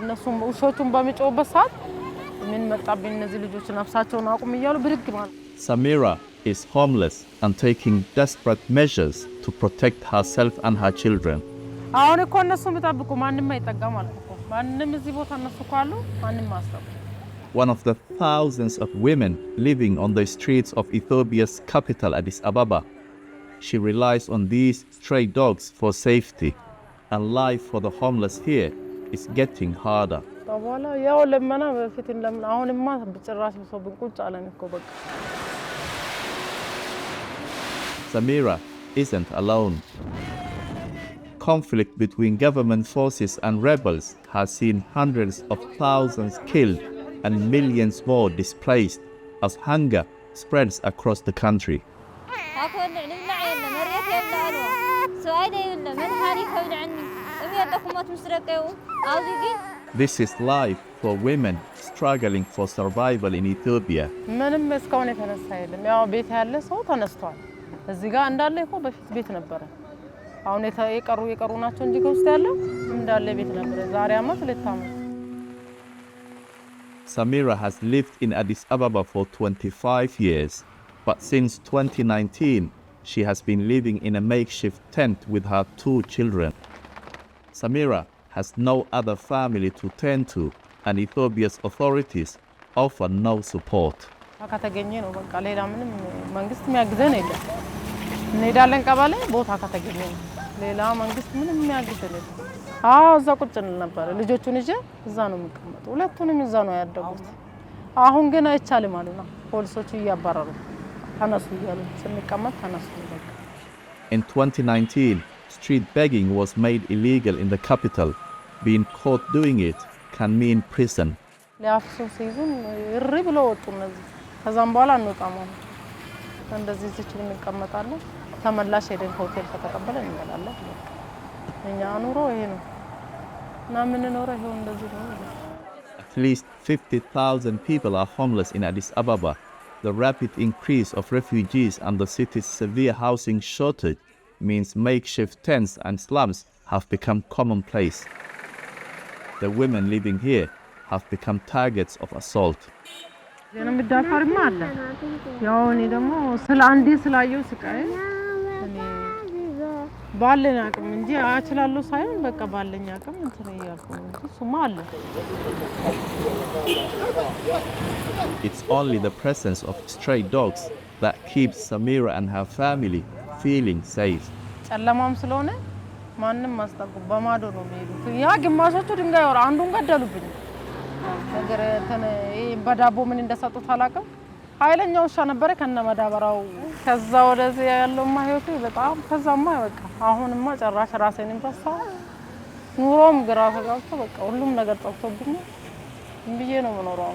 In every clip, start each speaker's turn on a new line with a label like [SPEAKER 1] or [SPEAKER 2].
[SPEAKER 1] እነሱም ውሾቹን በሚጮህበት ሰዓት ምን መጣብኝ እነዚህ ልጆች ነፍሳቸውን አቁም እያሉ ብድግ ማለት
[SPEAKER 2] Samira is homeless and taking desperate measures to protect herself and her children.
[SPEAKER 1] አሁን እኮ እነሱ ምጣብቁ ማንንም አይጠጋ ማለት እኮ ማንንም እዚህ ቦታ እነሱ ካሉ ማንንም ማስተው
[SPEAKER 2] One of the thousands of women living on the streets of Ethiopia's capital Addis Ababa. She relies on these stray dogs for safety, and life for the homeless here is getting harder.
[SPEAKER 1] ታባላ ያው ለማና በፊት እንደምን አሁንማ በጭራሽ ሰው ብንቁጭ አለን እኮ በቃ
[SPEAKER 2] Samira isn't alone. Conflict between government forces and rebels has seen hundreds of thousands killed and millions more displaced as hunger spreads across the country. This is life for women struggling for survival in Ethiopia.
[SPEAKER 1] ምንም እስካሁን የተነሳ የለም ያው ቤት ያለ ሰው ተነስቷል እዚህ ጋር እንዳለ እኮ በፊት ቤት ነበር አሁን የቀሩ ናቸው እንጂ ከውስጥ ያለው እንዳለ ቤት ነበር ዛሬ አመት ለታመት
[SPEAKER 2] Samira has lived in Addis Ababa for 25 years, but since 2019, she has been living in a makeshift tent with her 2 children. Samira has no other family to turn to, and Ethiopia's authorities offer no support.
[SPEAKER 1] ከተገኘ ነው በቃ ሌላ ምንም መንግስት የሚያግዘን የለም እንሄዳለን ቀበሌ ቦታ ከተገኘ ነው ሌላ መንግስት ምንም የሚያግዘን የለም እዛ ቁጭ ነበር ልጆቹን ይዤ እዛ ነው የምቀመጠው ሁለቱንም እዛ ነው ያደጉት አሁን ግን አይቻልም ማለት ነው ፖሊሶቹ እያባረሩ ተነሱ እያሉ ስንቀመጥ ተነሱ በቃ
[SPEAKER 2] In 2019, street begging was made illegal in the capital. Being caught doing it can mean prison.
[SPEAKER 1] ሊያፍሱ ሲይዙን እሪ ብለው ወጡ እነዚህ ከዛም በኋላ እንወጣም እንደዚህ ዝችል እንቀመጣለን ተመላሽ ሄደን ሆቴል ከተቀበለ እንመላለን እኛ ኑሮ ይሄ ነው እና ምን ኖሮ ይሄው እንደዚህ ነው
[SPEAKER 2] At least 50,000 people are homeless in Addis Ababa. The rapid increase of refugees and the city's severe housing shortage means makeshift tents and slums have become commonplace. The women living here have become targets of assault.
[SPEAKER 1] እኔ ምዳፈርም አለ ያው እኔ ደግሞ ስለ አንዴ ስላየው ስቃይ እኔ ባለኝ አቅም እንጂ አችላለሁ ሳይሆን በቃ ባለኝ አቅም እንትን ያልኩ እሱማ አለ
[SPEAKER 2] It's only the presence of stray dogs that keeps Samira and her family feeling safe.
[SPEAKER 1] ጨለማም ስለሆነ ማንንም ማስጠቁ በማዶ ነው የሚሄዱት ያ ግማሾቹ ድንጋይ ወራ አንዱን ገደሉብኝ ነገር ተነ በዳቦ ምን እንደሰጡት አላቀም ኃይለኛው ሻ ነበር ከነ መዳበራው ከዛ ወደዚህ ያለው ማህይወቱ በጣም ከዛማ በቃ አሁንማ ጨራሽ ራሴንም ፈሳ ኑሮም ግራ ተጋብቶ በቃ ሁሉም ነገር ጠፍቶብኝ እንብዬ ነው የምኖረው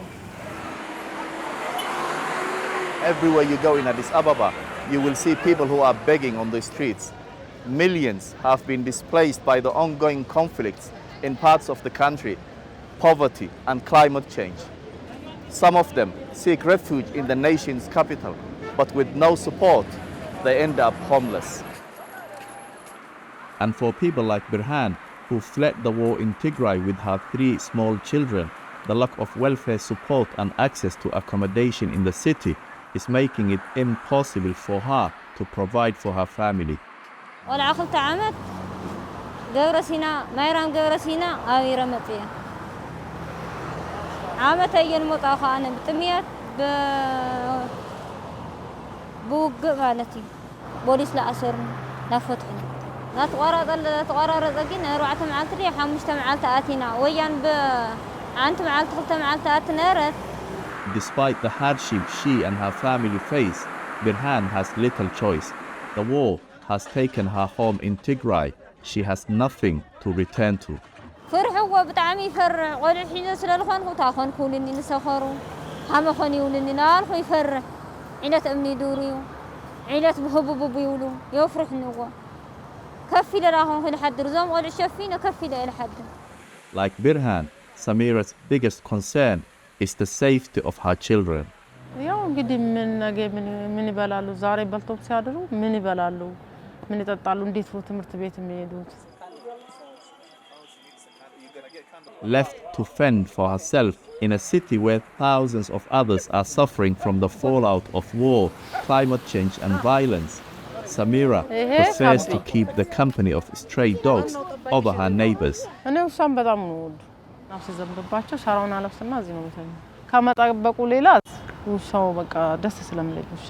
[SPEAKER 2] Everywhere you go in Addis Ababa, you will see people who are begging on the streets. Millions have been displaced by the ongoing conflicts in parts of the country, poverty and climate change. Some of them seek refuge in the nation's capital, but with no support, they end up homeless. And for people like Birhan, who fled the war in Tigray with her 3 small children, the lack of welfare support and access to accommodation in the city is making it impossible for her to provide for her family.
[SPEAKER 3] والعقلت عمت جورسينا مايرام جورسينا أويرا مطية عمت أيين مطاخة أنا بتميت بوق مالتي بوليس لا أسرني لا فتحني لا تقرر زقين روعة معلتري حمشت معلت آتينا ويان أنت معلت خلت معلت آتنا
[SPEAKER 2] Despite the hardship she and her family face, Birhan has little choice. The war has taken her home in Tigray. She has nothing to return to.
[SPEAKER 3] فرحوا بتعمي فرح قولي حين سلالخون وتاخون كولني نسخروا هم خوني ولني نار خو يفرح عيلة أمني دوريو عيلة بهبو بيولو يفرح نوا كفي لراهم في الحد رزام قولي شافينا كفي إلى حد.
[SPEAKER 2] Like Birhan, Samira's biggest concern is the safety of her children.
[SPEAKER 1] ያው እንግዲህ ምን ይበላሉ ዛሬ በልተው ሲያድሩ ምን ይበላሉ ምን ይጠጣሉ እንዴት ነው ትምህርት ቤት የሚሄዱት
[SPEAKER 2] left to fend for herself in a city where thousands of others are suffering from the fallout of war, climate change and violence. Samira prefers to keep the company of stray dogs over her neighbors.
[SPEAKER 1] እኔ ውሻን በጣም ነው ወድ ናፍስ ዘንበባቸው ሻራውን አለፍስና እዚህ ነው መሰለኝ ከመጣበቁ ሌላ ውሻው በቃ ደስ ስለምለኝ ውሻ